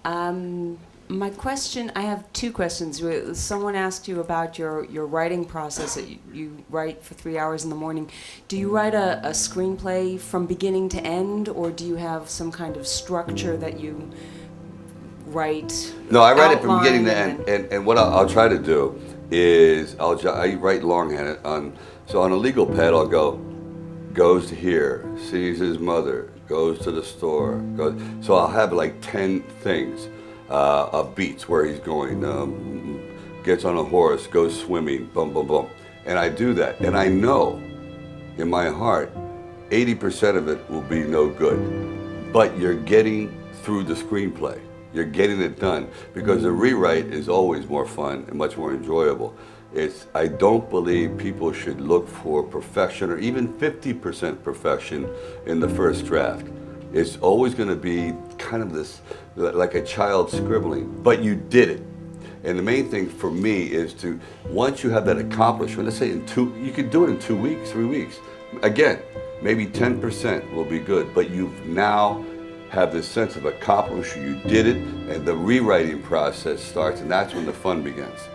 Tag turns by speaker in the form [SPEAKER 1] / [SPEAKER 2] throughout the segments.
[SPEAKER 1] My question, I have two questions. Someone asked you about your writing process. That you write for 3 hours in the morning. Do you write a screenplay from beginning to end, or do you have some kind of structure that you write?
[SPEAKER 2] No, I write it from beginning to end. And what I'll try to do is I write longhand so on a legal pad I'll go, goes to here, sees his mother, goes to the store, goes. So I'll have like 10 things. Of beats where he's going, gets on a horse, goes swimming, boom, boom, boom. And I do that. And I know in my heart, 80% of it will be no good. But you're getting through the screenplay. You're getting it done. Because the rewrite is always more fun and much more enjoyable. I don't believe people should look for perfection or even 50% perfection in the first draft. It's always going to be kind of this, like a child scribbling, but you did it. And the main thing for me is to, once you have that accomplishment, let's say you could do it in 2 weeks, 3 weeks. Again, maybe 10% will be good, but you've now have this sense of accomplishment, you did it, and the rewriting process starts, and that's when the fun begins.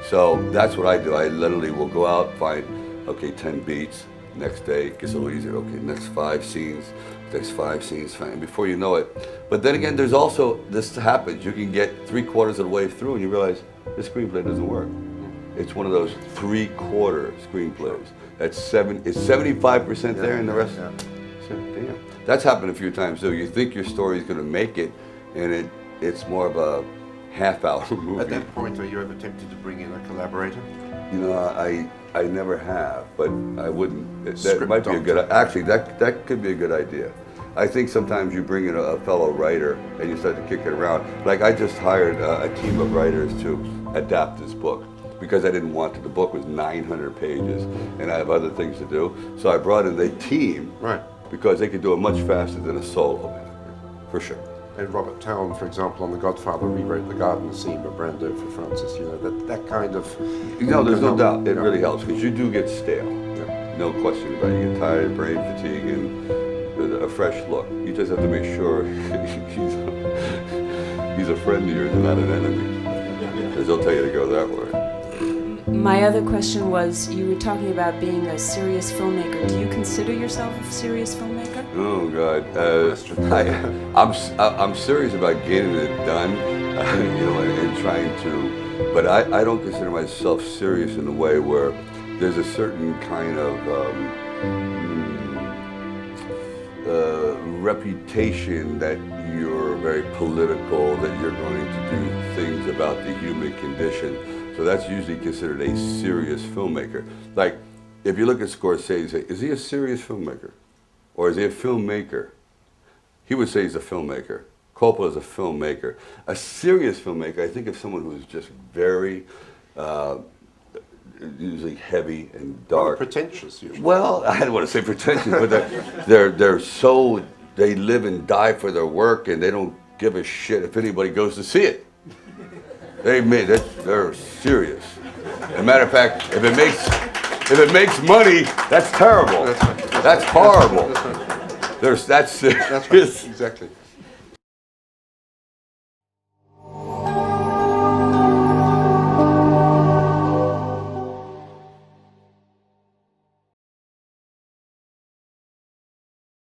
[SPEAKER 2] So that's what I do. I literally will go out, find, okay, 10 beats. Next day, it gets a little easier. Okay, next 5 scenes. Next 5 scenes, fine. Before you know it. But then again, there's also, this happens. You can get 3/4 of the way through and you realize the screenplay doesn't work. It's one of those 3/4 screenplays. It's 75% there and the rest. Yeah. So, damn. That's happened a few times too. You think your story is going to make it, and it's more of a half-hour movie.
[SPEAKER 3] At that point, are you ever tempted to bring in a collaborator?
[SPEAKER 2] You know, I never have, but I wouldn't. That might be a good. Actually, that could be a good idea. I think sometimes you bring in a fellow writer and you start to kick it around. Like I just hired a team of writers to adapt this book because I didn't want to. The book was 900 pages, and I have other things to do. So I brought in the team,
[SPEAKER 3] right? Because
[SPEAKER 2] they could do it much faster than a solo, for sure.
[SPEAKER 3] And Robert Town, for example, on The Godfather, rewrote the garden scene of Brando for Francis. You know, that kind of.
[SPEAKER 2] No, there's no doubt. It really helps because you do get stale. Yeah. No question about it. You get tired, brain fatigue, and a fresh look. You just have to make sure he's a friend of yours and not an enemy. Because they'll tell you to go that way.
[SPEAKER 1] My other question was, you were talking about being a serious filmmaker. Do you consider yourself a serious filmmaker?
[SPEAKER 2] Oh God, I'm serious about getting it done, you know, and trying to. But I don't consider myself serious in a way where there's a certain kind of reputation that you're very political, that you're going to do things about the human condition. So that's usually considered a serious filmmaker. Like, if you look at Scorsese, is he a serious filmmaker? Or is he a filmmaker? He would say he's a filmmaker. Coppola is a filmmaker. A serious filmmaker, I think, of someone who's just very, usually heavy and dark.
[SPEAKER 3] Well, pretentious, usually.
[SPEAKER 2] Well, I don't want to say pretentious, but they live and die for their work, and they don't give a shit if anybody goes to see it. They're serious. As a matter of fact, if it makes money, that's terrible. That's horrible.
[SPEAKER 3] That's right.
[SPEAKER 2] That's serious.
[SPEAKER 3] That's right. Exactly.